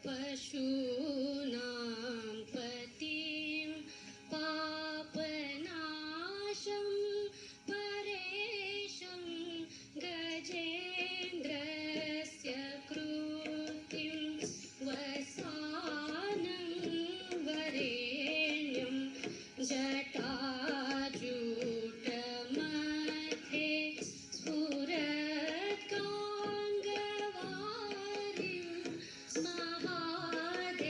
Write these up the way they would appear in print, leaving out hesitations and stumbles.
पशूनां पतिं पापनाशं परेशं गजेन्द्रस्य कृतिं वसानं वरेण्यं जटाजूटमध्ये स्फुरत्काङ्गवारिं Mahadev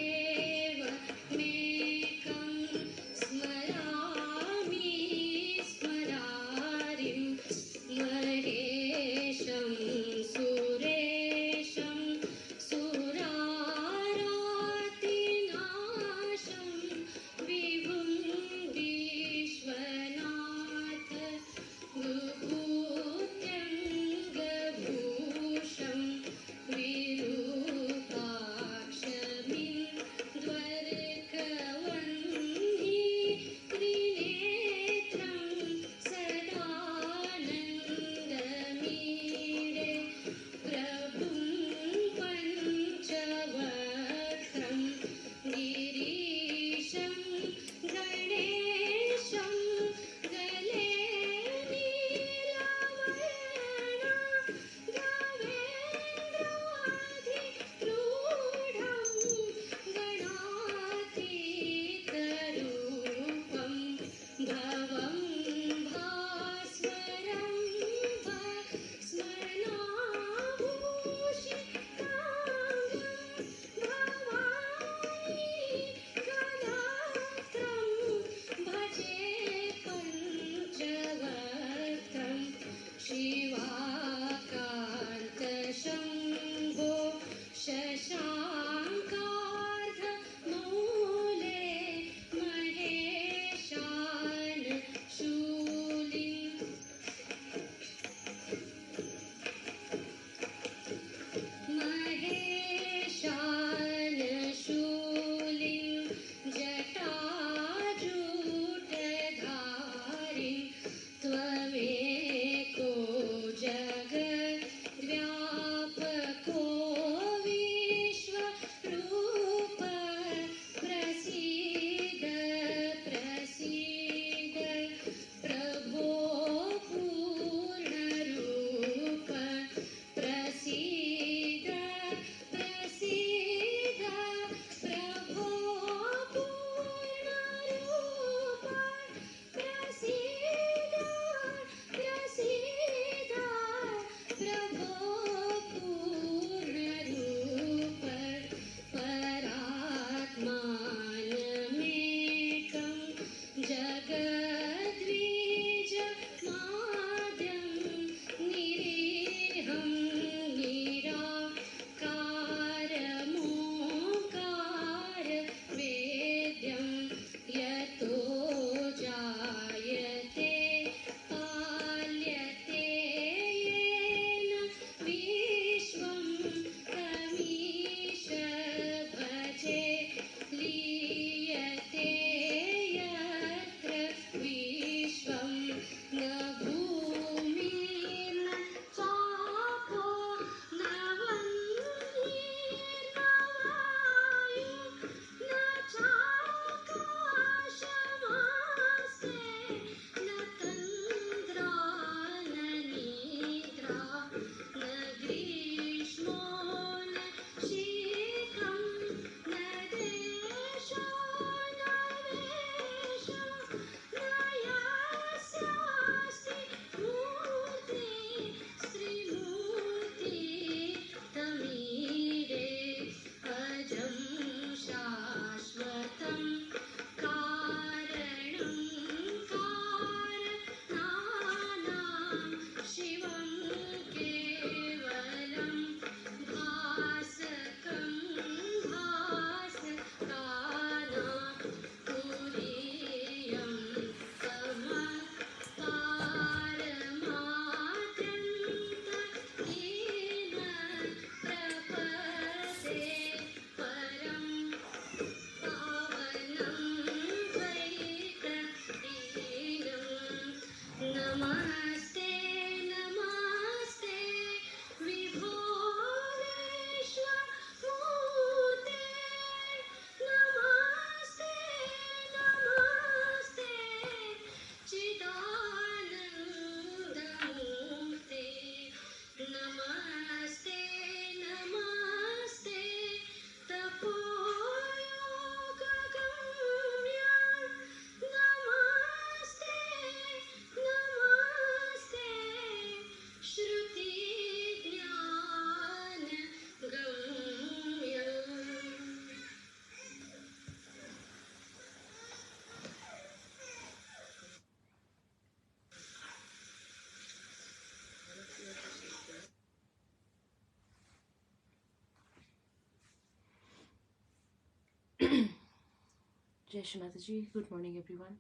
Jai Shri Mataji, good morning everyone.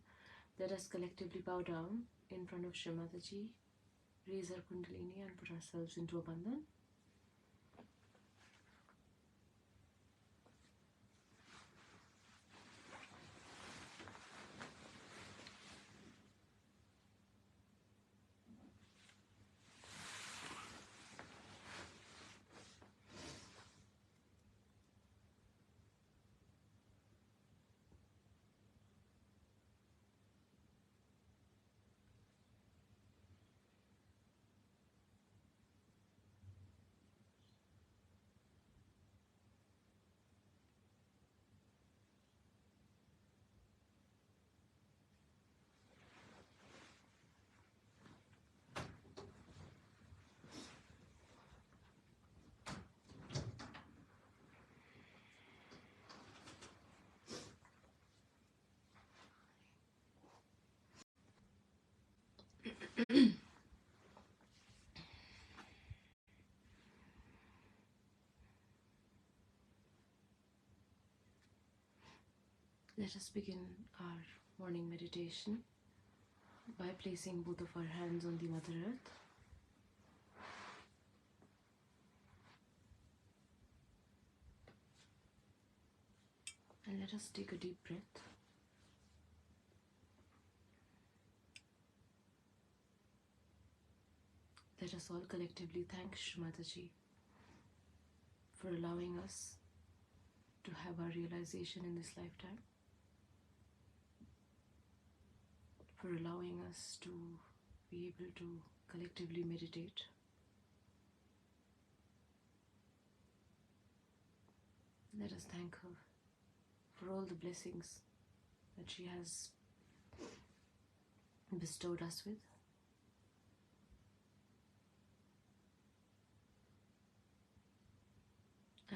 Let us collectively bow down in front of Shri Mataji, raise our Kundalini and put ourselves into a bandhan. Let us begin our morning meditation by placing both of our hands on the Mother Earth. And let us take a deep breath. Let us all collectively thank Shri Mataji for allowing us to have our realization in this lifetime, for allowing us to be able to collectively meditate. Let us thank her for all the blessings that she has bestowed us with.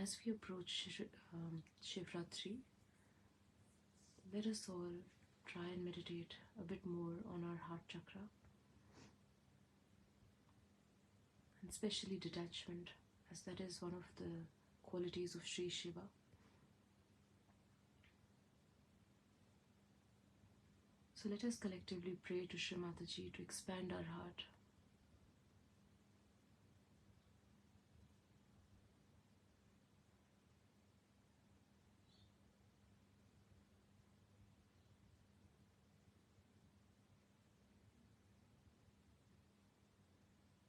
As we approach Shivratri, let us all try and meditate a bit more on our heart chakra, and especially detachment, as that is one of the qualities of Sri Shiva. So let us collectively pray to Shri Mataji to expand our heart.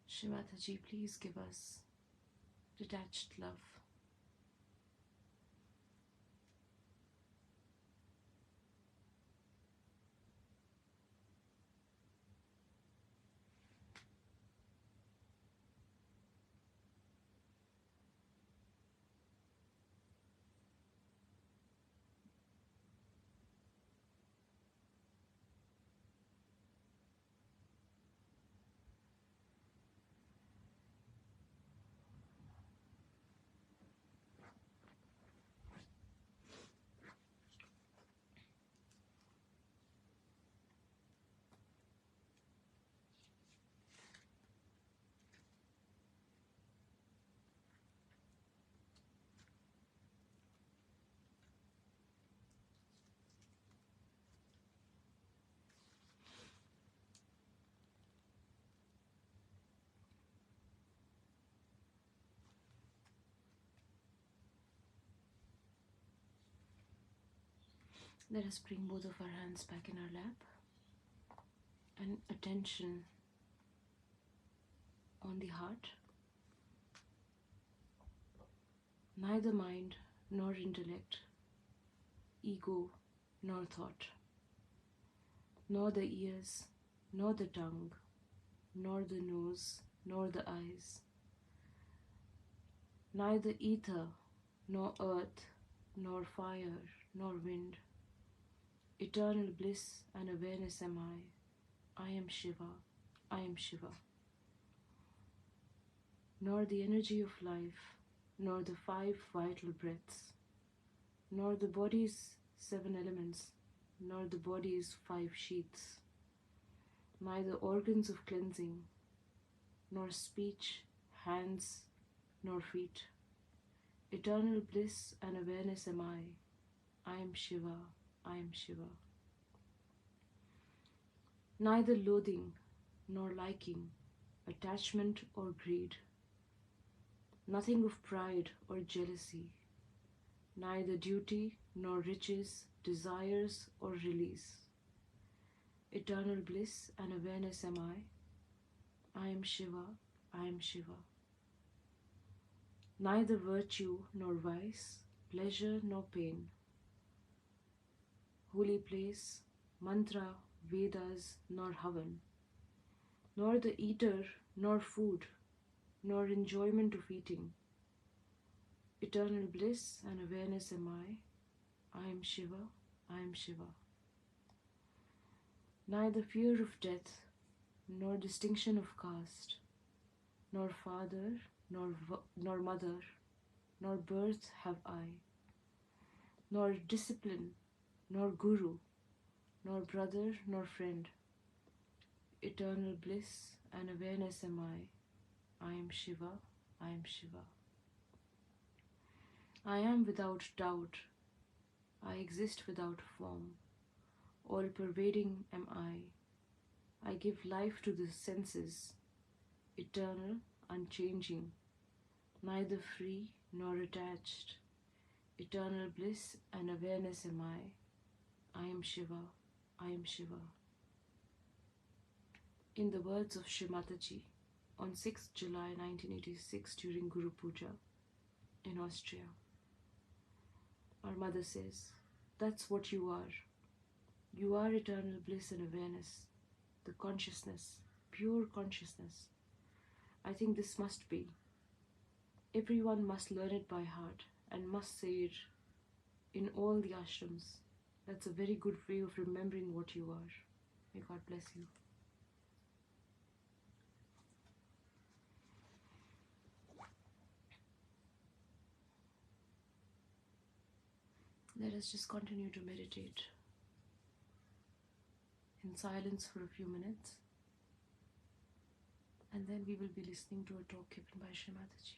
Shri Mataji, please give us detached love. Let us bring both of our hands back in our lap and attention on the heart. Neither mind nor intellect, ego nor thought, nor the ears, nor the tongue, nor the nose, nor the eyes, neither ether, nor earth, nor fire, nor wind. Eternal bliss and awareness am I am Shiva, I am Shiva. Nor the energy of life, nor the 5 vital breaths, nor the body's 7 elements, nor the body's 5 sheaths, neither organs of cleansing, nor speech, hands, nor feet. Eternal bliss and awareness am I am Shiva, I am Shiva. Neither loathing nor liking, attachment or greed, nothing of pride or jealousy, neither duty nor riches, desires or release. Eternal bliss and awareness am I. I am Shiva, I am Shiva. Neither virtue nor vice, pleasure nor pain, holy place, mantra, Vedas nor Havan, nor the eater nor food, nor enjoyment of eating. Eternal bliss and awareness am I. I am Shiva, I am Shiva. Neither fear of death, nor distinction of caste, nor father, nor mother, nor birth have I, nor discipline, nor guru, nor brother, nor friend. Eternal bliss and awareness am I. I am Shiva, I am Shiva. I am without doubt. I exist without form. All pervading am I. I give life to the senses, eternal, unchanging, neither free nor attached. Eternal bliss and awareness am I. I am Shiva, I am Shiva. In the words of Shri Mataji, on 6th July 1986 during Guru Puja in Austria, our mother says, that's what you are. You are eternal bliss and awareness, the consciousness, pure consciousness. I think this must be. Everyone must learn it by heart and must say it in all the ashrams. That's a very good way of remembering what you are. May God bless you. Let us just continue to meditate in silence for a few minutes, and then we will be listening to a talk given by Shri Mataji.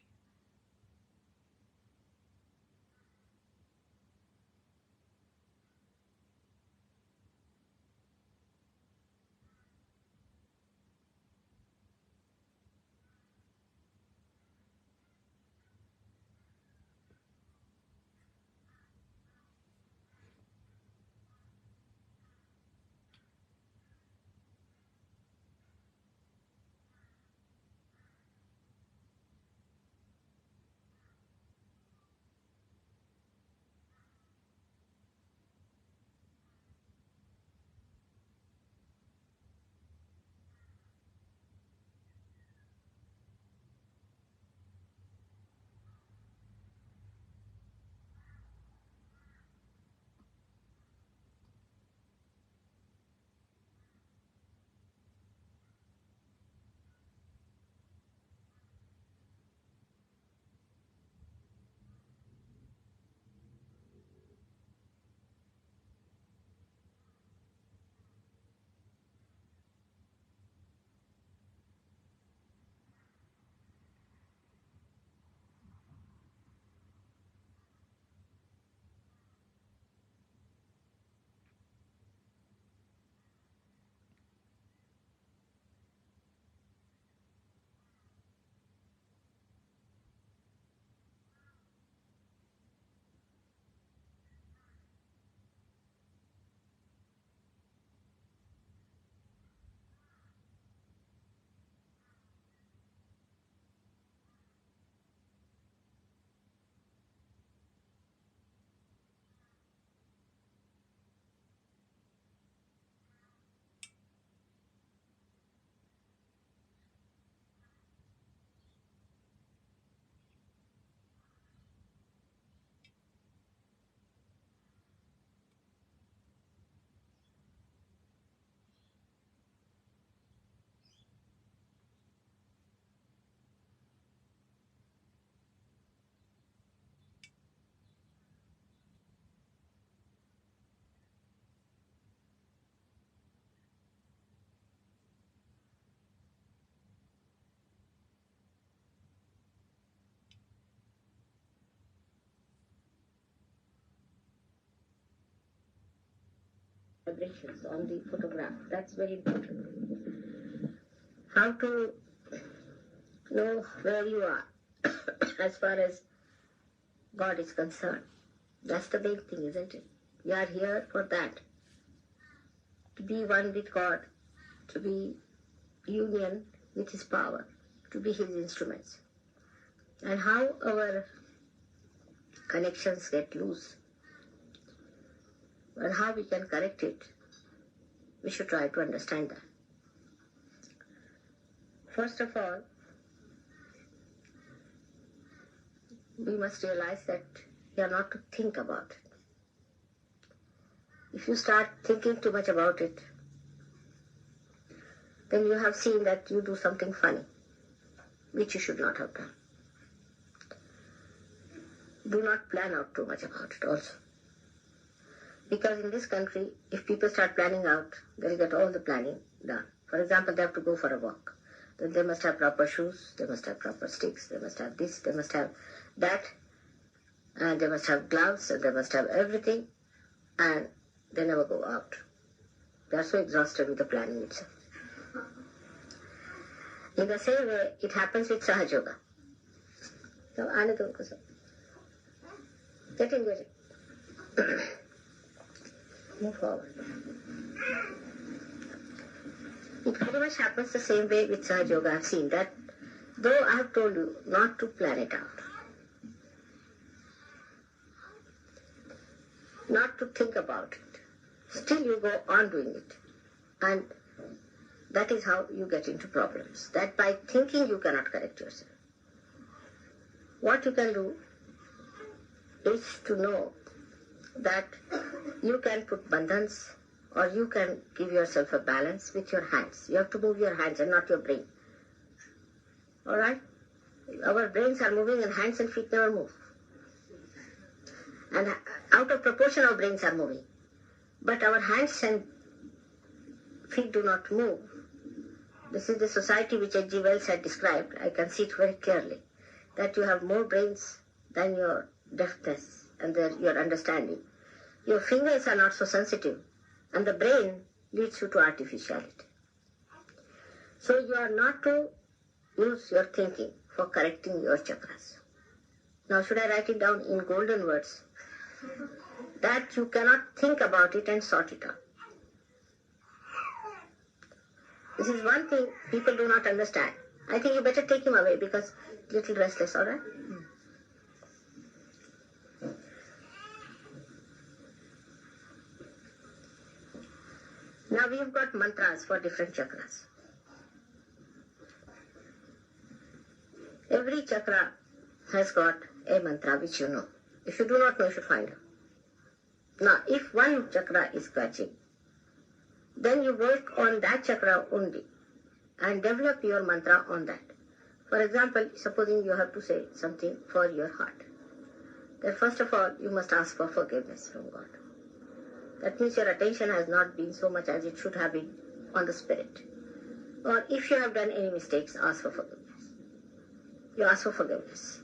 vibrations on the photograph. That's very important. How to know where you are as far as God is concerned. That's the big thing, isn't it? We are here for that. To be one with God, to be union with His power, to be His instruments. And how our connections get loose and how we can correct it, we should try to understand that. First of all, we must realize that we are not to think about it. If you start thinking too much about it, then you have seen that you do something funny, which you should not have done. Do not plan out too much about it also. Because in this country, if people start planning out, they'll get all the planning done. For example, they have to go for a walk. Then they must have proper shoes, they must have proper sticks, they must have this, they must have that, and they must have gloves, and they must have everything, and they never go out. They are so exhausted with the planning itself. In the same way, it happens with Sahaja. So, get in. Move forward. It pretty much happens the same way with Sahaja. I have seen that, though I have told you not to plan it out, not to think about it, still you go on doing it. And that is how you get into problems. That by thinking you cannot correct yourself. What you can do is to know that you can put bandhans or you can give yourself a balance with your hands. You have to move your hands and not your brain. Alright? Our brains are moving and hands and feet never move. And out of proportion our brains are moving. But our hands and feet do not move. This is the society which H.G. Wells had described. I can see it very clearly. That you have more brains than your deftness and your understanding. Your fingers are not so sensitive, and the brain leads you to artificiality. So you are not to use your thinking for correcting your chakras. Now should I write it down in golden words? That you cannot think about it and sort it out. This is one thing people do not understand. I think you better take him away because he's a little restless, alright? Now we have got mantras for different chakras. Every chakra has got a mantra which you know. If you do not know, you should find out. Now, if one chakra is catching, then you work on that chakra only and develop your mantra on that. For example, supposing you have to say something for your heart. Then first of all, you must ask for forgiveness from God. That means your attention has not been so much as it should have been on the spirit. Or if you have done any mistakes, ask for forgiveness. You ask for forgiveness.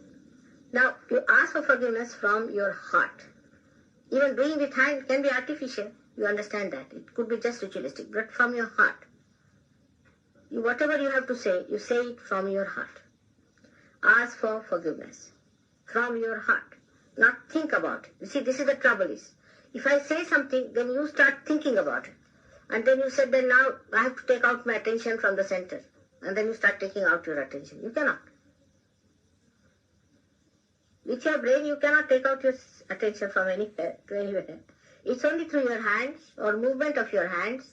Now, you ask for forgiveness from your heart. Even doing with hand can be artificial. You understand that. It could be just ritualistic. But from your heart. Whatever you have to say, you say it from your heart. Ask for forgiveness. From your heart. Not think about it. You see, this is the trouble is. If I say something, then you start thinking about it. And then you said, then now I have to take out my attention from the center. And then you start taking out your attention. You cannot. With your brain, you cannot take out your attention from anywhere to anywhere. It's only through your hands or movement of your hands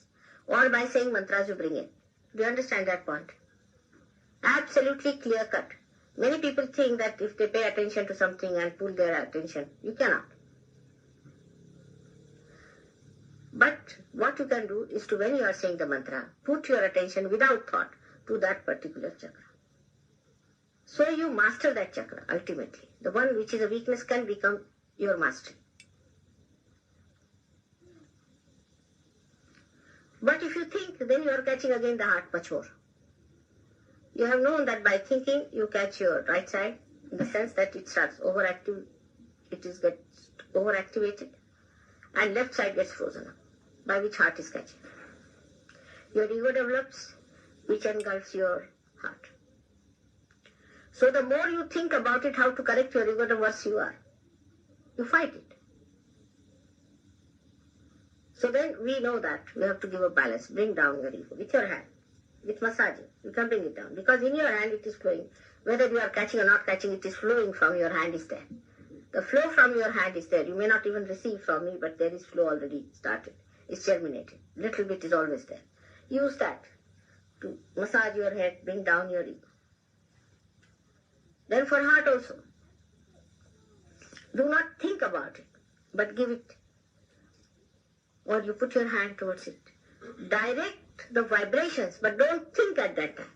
or by saying mantras you bring in. Do you understand that point? Absolutely clear cut. Many people think that if they pay attention to something and pull their attention, you cannot. But what you can do is to, when you are saying the mantra, put your attention without thought to that particular chakra. So you master that chakra ultimately. The one which is a weakness can become your master. But if you think, then you are catching again the heart much more. You have known that by thinking you catch your right side in the sense that it starts overactive, gets overactivated, and left side gets frozen up. by which heart is catching. Your ego develops, which engulfs your heart. So the more you think about it, how to correct your ego, the worse you are. You fight it. So then we know that we have to give a balance, bring down your ego with your hand, with massaging. You can bring it down because in your hand it is flowing. Whether you are catching or not catching, it is flowing from your hand is there. The flow from your hand is there. You may not even receive from me, but there is flow already started. It's germinated. Little bit is always there. Use that to massage your head, bring down your ego. Then for heart also. Do not think about it, but give it. Or you put your hand towards it. Direct the vibrations, but don't think at that time.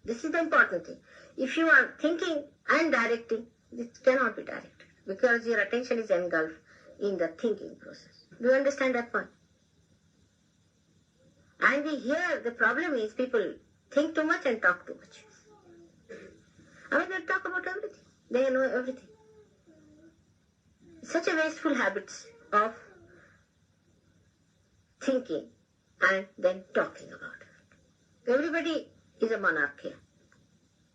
This is the important thing. If you are thinking and directing, it cannot be directed because your attention is engulfed in the thinking process. Do you understand that point? And here the problem is people think too much and talk too much. I mean, they talk about everything. They know everything. Such a wasteful habits of thinking and then talking about it. Everybody is a monarch here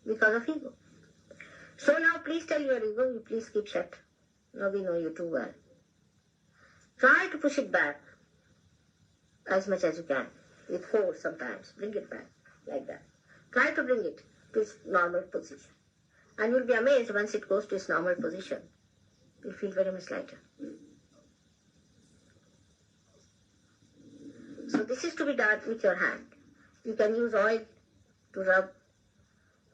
because of ego. So now please tell your ego, you please keep shut. Now we know you too well. Try to push it back as much as you can. With force sometimes. Bring it back like that. Try to bring it to its normal position. And you'll be amazed once it goes to its normal position. You'll feel very much lighter. So this is to be done with your hand. You can use oil to rub,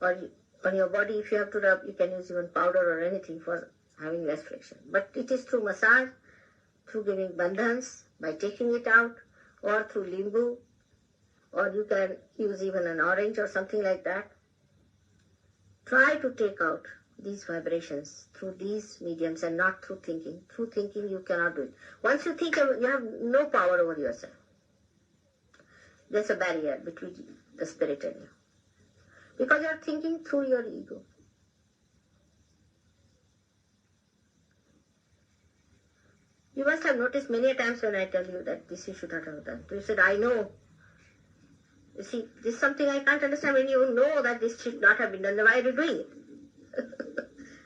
or on your body if you have to rub, you can use even powder or anything for having less friction. But it is through massage, through giving bandhans, by taking it out, or through limbu, or you can use even an orange or something like that. Try to take out these vibrations through these mediums and not through thinking. Through thinking you cannot do it. Once you think, you have no power over yourself. There's a barrier between the spirit and you. Because you are thinking through your ego. You must have noticed many times when I tell you that this you should not have done. You said, I know. You see, this is something I can't understand. When you know that this should not have been done, then why are you doing it?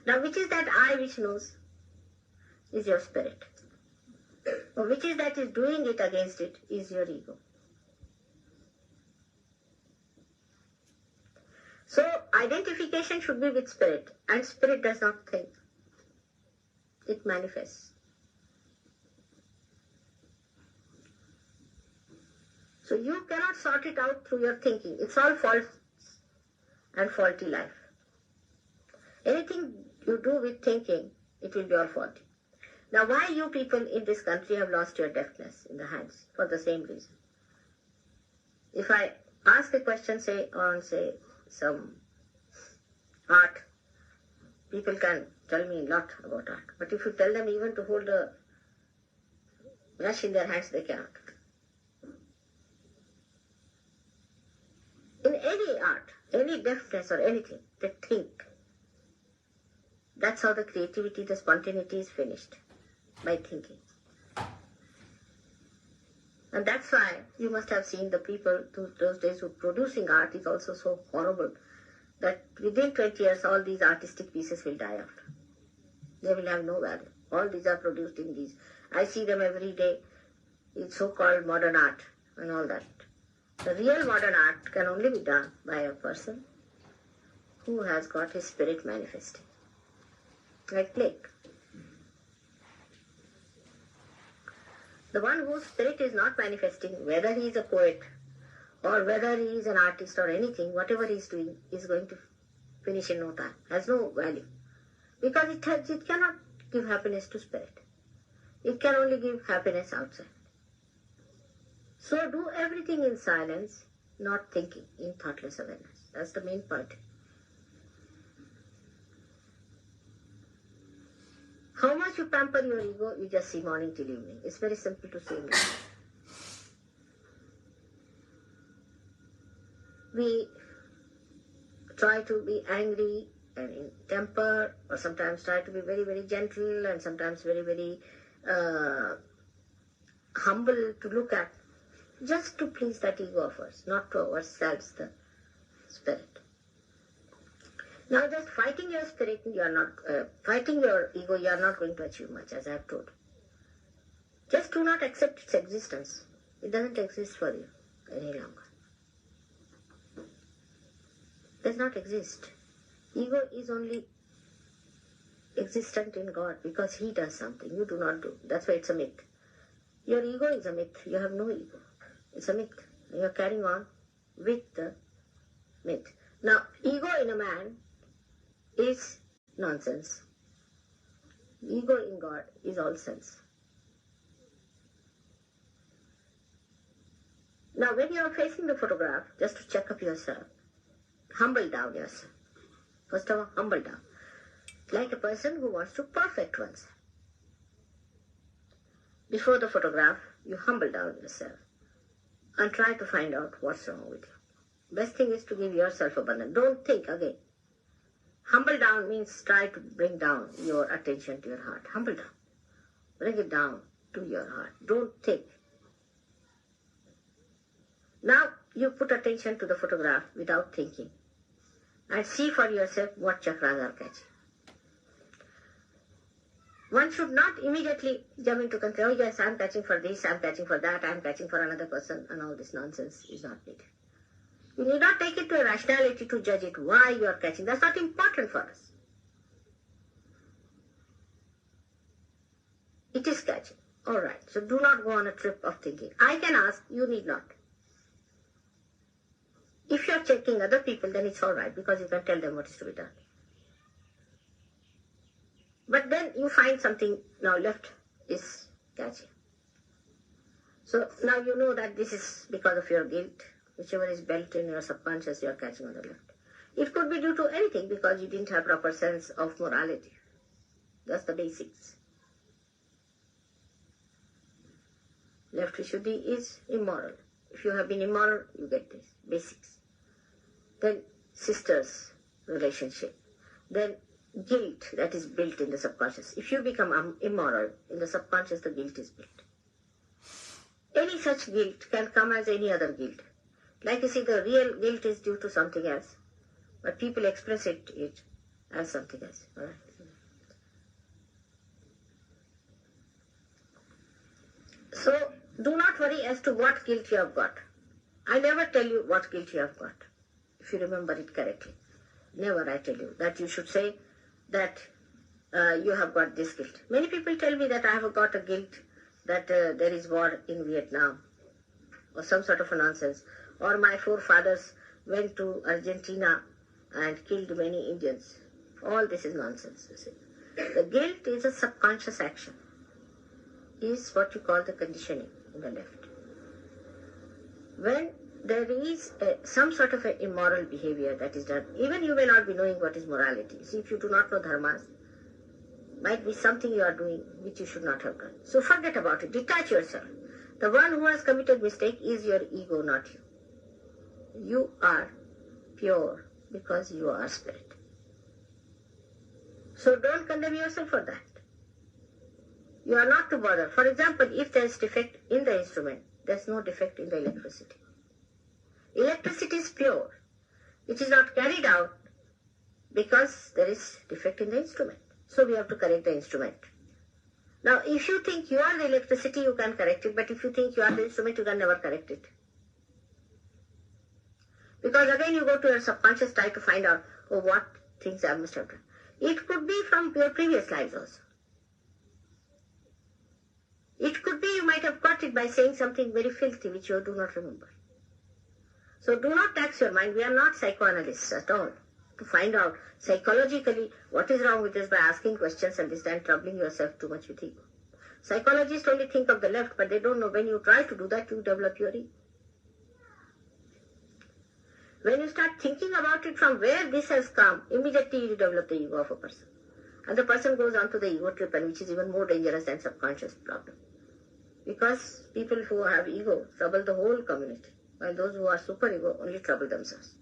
Now, which is that I which knows? Is your spirit. Or which is that is doing it against it? Is your ego. So, identification should be with spirit. And spirit does not think. It manifests. So you cannot sort it out through your thinking. It's all false and faulty life. Anything you do with thinking, it will be all faulty. Now why you people in this country have lost your deafness in the hands? For the same reason. If I ask a question, say, on say some art, people can tell me a lot about art. But if you tell them even to hold a brush in their hands, they cannot. In any art, any deafness or anything, they think. That's how the creativity, the spontaneity is finished, by thinking. And that's why you must have seen the people those days who producing art is also so horrible that within 20 years all these artistic pieces will die out. They will have no value. All these are produced in these. I see them every day. It's so-called modern art and all that. The real modern art can only be done by a person who has got his spirit manifesting. Like Blake. The one whose spirit is not manifesting, whether he is a poet or whether he is an artist or anything, whatever he is doing is going to finish in no time. Has no value. Because it cannot give happiness to spirit. It can only give happiness outside. So do everything in silence, not thinking, in thoughtless awareness. That's the main point. How much you pamper your ego, you just see morning till evening. It's very simple to see. We try to be angry and in temper, or sometimes try to be very, very gentle, and sometimes very, very humble to look at, just to please that ego of ours, not to ourselves, the spirit. Now, just fighting your spirit, you are not fighting your ego. You are not going to achieve much, as I have told. Just do not accept its existence. It doesn't exist for you any longer. It does not exist. Ego is only existent in God because He does something. You do not do. That's why it's a myth. Your ego is a myth. You have no ego. It's a myth. You are carrying on with the myth. Now, ego in a man is nonsense. Ego in God is all sense. Now, when you are facing the photograph, just to check up yourself, humble down yourself. First of all, humble down. Like a person who wants to perfect oneself. Before the photograph, you humble down yourself and try to find out what's wrong with you. Best thing is to give yourself abundance. Don't think again. Humble down means try to bring down your attention to your heart. Humble down. Bring it down to your heart. Don't think. Now you put attention to the photograph without thinking and see for yourself what chakras are catching. One should not immediately jump into conclusion, oh yes, I'm catching for this, I'm catching for that, I'm catching for another person, and all this nonsense is not needed. You need not take it to a rationality to judge it, why you are catching. That's not important for us. It is catching. Alright, so do not go on a trip of thinking. I can ask, you need not. If you are checking other people, then it's alright because you can tell them what is to be done. But then you find something now left is catching. So now you know that this is because of your guilt, whichever is built in your subconscious, you are catching on the left. It could be due to anything because you didn't have proper sense of morality. That's the basics. Left Vishuddhi is immoral. If you have been immoral, you get this. Basics. Then sisters relationship. Then guilt that is built in the subconscious. If you become immoral, in the subconscious the guilt is built. Any such guilt can come as any other guilt. Like you see, the real guilt is due to something else, but people express it as something else. All right? So, do not worry as to what guilt you have got. I never tell you what guilt you have got, if you remember it correctly. Never I tell you that you should say that you have got this guilt. Many people tell me that I have got a guilt that there is war in Vietnam or some sort of a nonsense. Or my forefathers went to Argentina and killed many Indians. All this is nonsense, you see. The guilt is a subconscious action. Is what you call the conditioning in the left. When there is some sort of a immoral behavior that is done, even you may not be knowing what is morality. See, if you do not know dharmas, might be something you are doing which you should not have done. So forget about it. Detach yourself. The one who has committed mistake is your ego, not you. You are pure because you are spirit. So don't condemn yourself for that. You are not to bother. For example, if there is defect in the instrument, there is no defect in the electricity. Electricity is pure. It is not carried out because there is defect in the instrument. So we have to correct the instrument. Now, if you think you are the electricity, you can correct it. But if you think you are the instrument, you can never correct it. Because again, you go to your subconscious, try to find out, oh, what things I must have done. It could be from your previous lives also. It could be you might have got it by saying something very filthy which you do not remember. So do not tax your mind. We are not psychoanalysts at all. To find out psychologically what is wrong with us by asking questions and this time troubling yourself too much with ego. Psychologists only think of the left, but they don't know when you try to do that, you develop your ego. When you start thinking about it from where this has come, immediately you develop the ego of a person. And the person goes on to the ego trip, and which is even more dangerous than subconscious problem. Because people who have ego trouble the whole community, while those who are super ego only trouble themselves.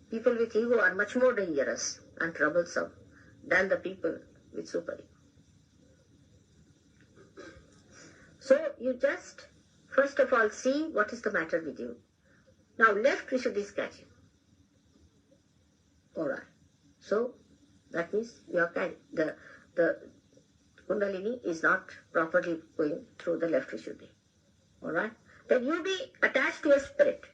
People with ego are much more dangerous and troublesome than the people with super ego. So you just, first of all, see what is the matter with you. Now left Vishuddhi is catching. Alright. So that means the Kundalini is not properly going through the left Vishuddhi. Alright? Then you be attached to a spirit.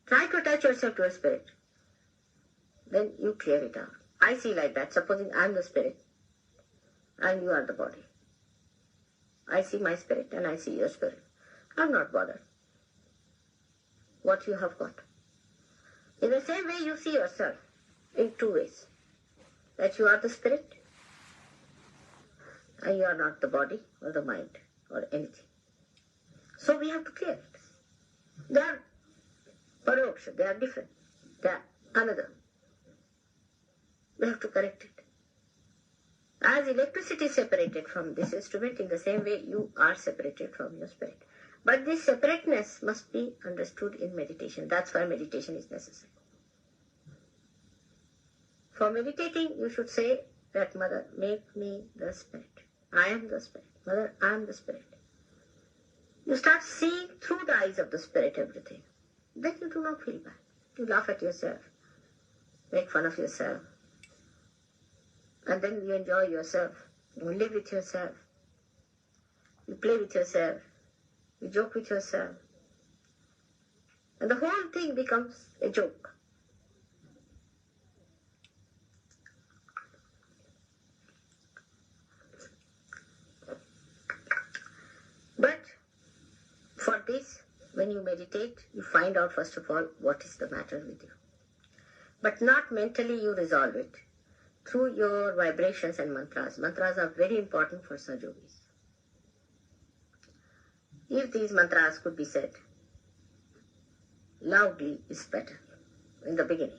Try to attach yourself to a spirit. Then you clear it out. I see like that. Supposing I am the spirit and you are the body. I see my spirit and I see your spirit. I am not bothered what you have got. In the same way you see yourself in two ways. That you are the spirit and you are not the body or the mind or anything. So we have to clear it. They are paroksha, they are different. They are another. We have to correct it. As electricity is separated from this instrument, in the same way you are separated from your spirit. But this separateness must be understood in meditation. That's why meditation is necessary. For meditating, you should say that, Mother, make me the spirit. I am the spirit. Mother, I am the spirit. You start seeing through the eyes of the spirit everything. Then you do not feel bad. You laugh at yourself, make fun of yourself, and then you enjoy yourself. You live with yourself. You play with yourself. You joke with yourself. And the whole thing becomes a joke. But for this, when you meditate, you find out first of all what is the matter with you. But not mentally you resolve it. Through your vibrations and mantras. Mantras are very important for Sahajogis. If these mantras could be said loudly is better in the beginning.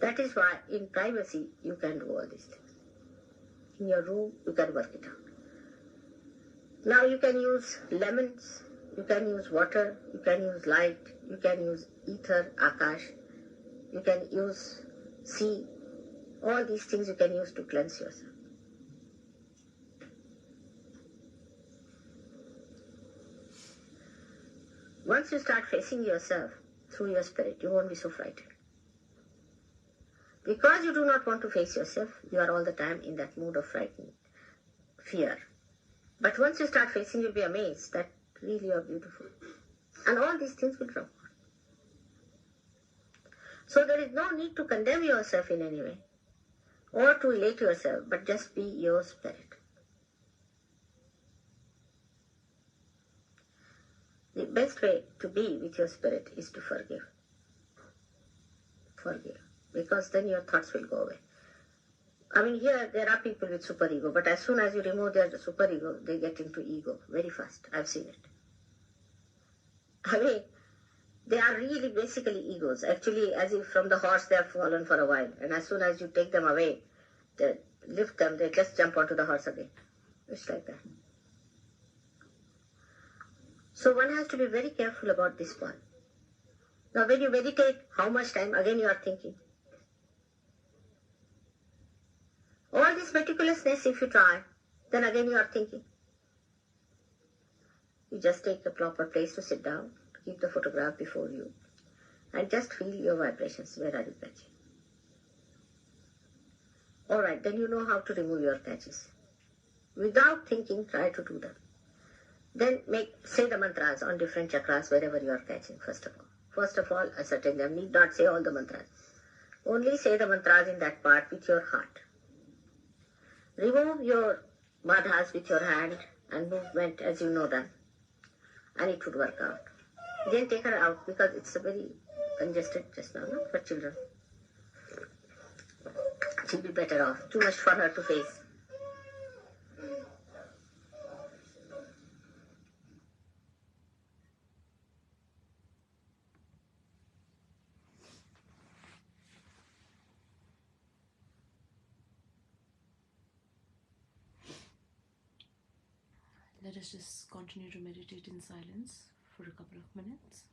That is why in privacy you can do all these things. In your room you can work it out. Now you can use lemons, you can use water, you can use light, you can use ether, akash, you can use sea. All these things you can use to cleanse yourself. Once you start facing yourself through your spirit, you won't be so frightened. Because you do not want to face yourself, you are all the time in that mood of frightening, fear. But once you start facing, you'll be amazed that really you are beautiful. And all these things will drop. So there is no need to condemn yourself in any way or to elate yourself, but just be your spirit. The best way to be with your spirit is to forgive. Forgive. Because then your thoughts will go away. I mean, here there are people with superego, but as soon as you remove their superego, they get into ego very fast. I've seen it. I mean, they are really basically egos. Actually, as if from the horse they have fallen for a while. And as soon as you take them away, they lift them, they just jump onto the horse again. It's like that. So one has to be very careful about this one. Now when you meditate, how much time? Again you are thinking. All this meticulousness, if you try, then again you are thinking. You just take a proper place to sit down, keep the photograph before you, and just feel your vibrations. Where are you catching? Alright, then you know how to remove your catches. Without thinking, try to do that. Then say the mantras on different chakras wherever you are catching, first of all. First of all, ascertain them. Need not say all the mantras. Only say the mantras in that part with your heart. Remove your badhas with your hand and movement as you know them. And it would work out. Then take her out because it's a very congested just now, no? For children. She'll be better off. Too much for her to face. Let us just continue to meditate in silence for a couple of minutes.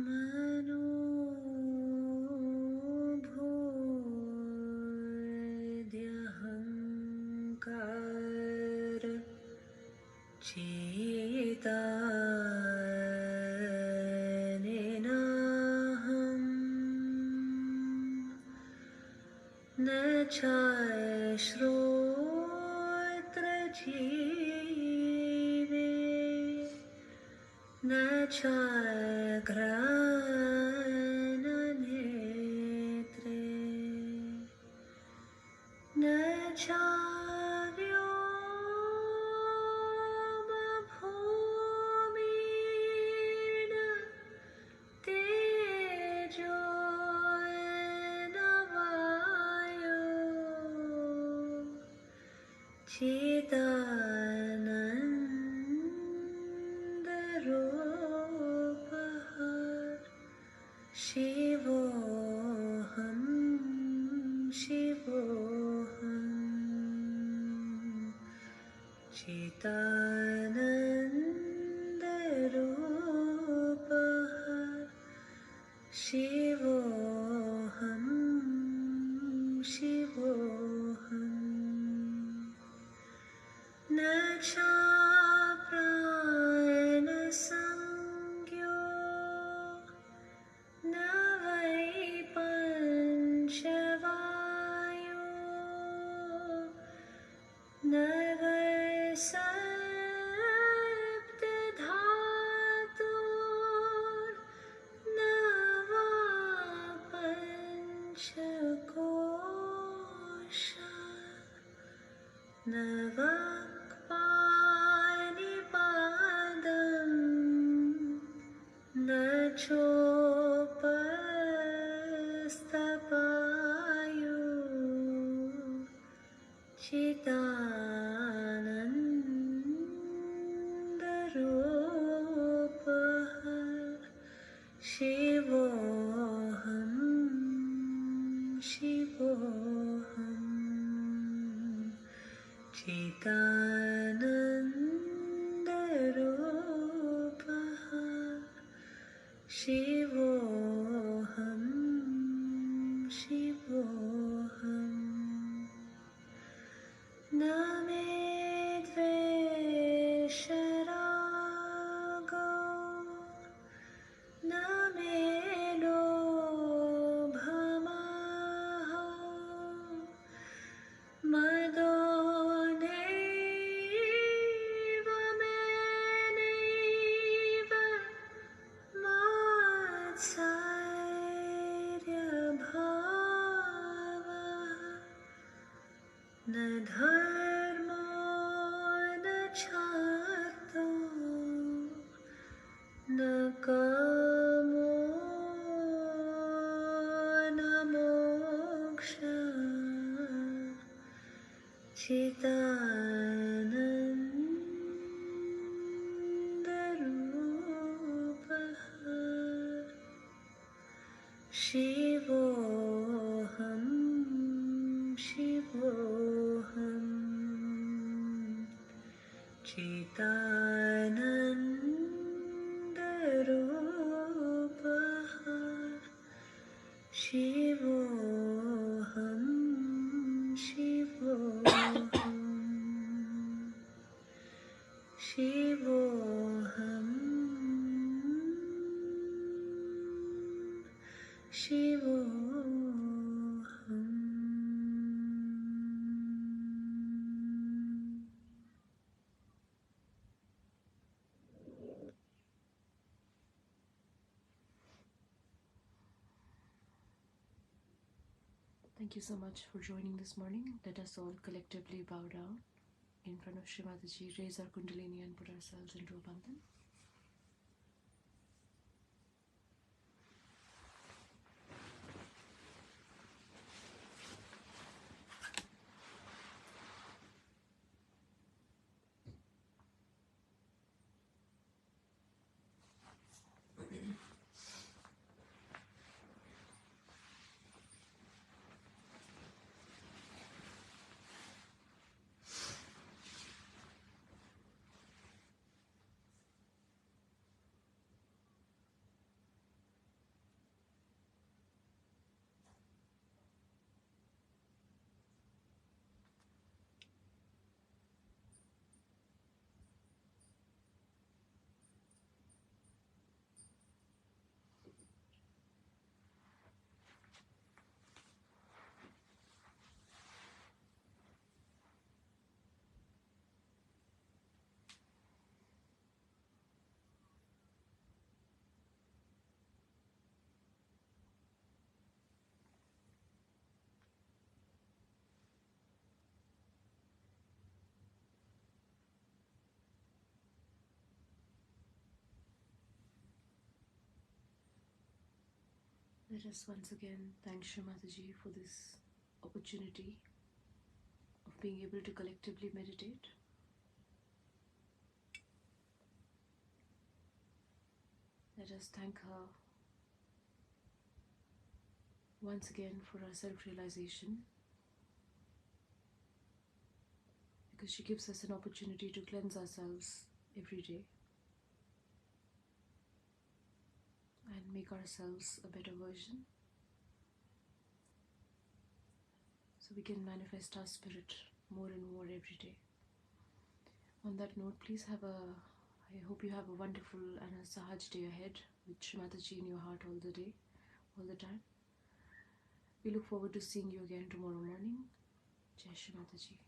मनोभूद्यहङ्कार चेतानेनाहम् न चाश्रोत्रजीवे न चाघ्राणनेत्रे न चाव्योमभूमिर्न तेजो न वायो चिदानन्दरूपः शिवोऽहं शिवोऽहम् चिदानन्दरूपः शिवोऽहं शिवोऽहम् न चाप्राणसंज्ञो न वै पञ्चवायो न वै सप्तधातुर्न वा पञ्चकोशा न वाक्पाणिपादम् न चोपस्तपायो चिदानन्दरूपः शिवोऽहं शिवोऽहम् चिदानन्दरूपः शिवोऽहं शिवोऽहम् न मे द्वेषरागो न मे लोभमोहो मदो नैव मे नैव मात्सर्यभावः न धर्मो न चार्थो न कामो न मोक्षः चिदानन्दरूपः शिवोऽहं शिवोऽहम् चिदानन्दरूपः शिवोऽहं शिवोऽहम् शिवोऽहं शिवोऽहम्. Thank you so much for joining this morning. Let us all collectively bow down in front of Shri Mataji, raise our Kundalini and put ourselves into a bandhan. Let us once again thank Shri Mataji for this opportunity of being able to collectively meditate. Let us thank her once again for our self-realization, because she gives us an opportunity to cleanse ourselves every day and make ourselves a better version, so we can manifest our spirit more and more every day. On that note, I hope you have a wonderful and a Sahaj day ahead with Shri Mataji in your heart all the day, all the time. We look forward to seeing you again tomorrow morning. Jai Shri Mataji.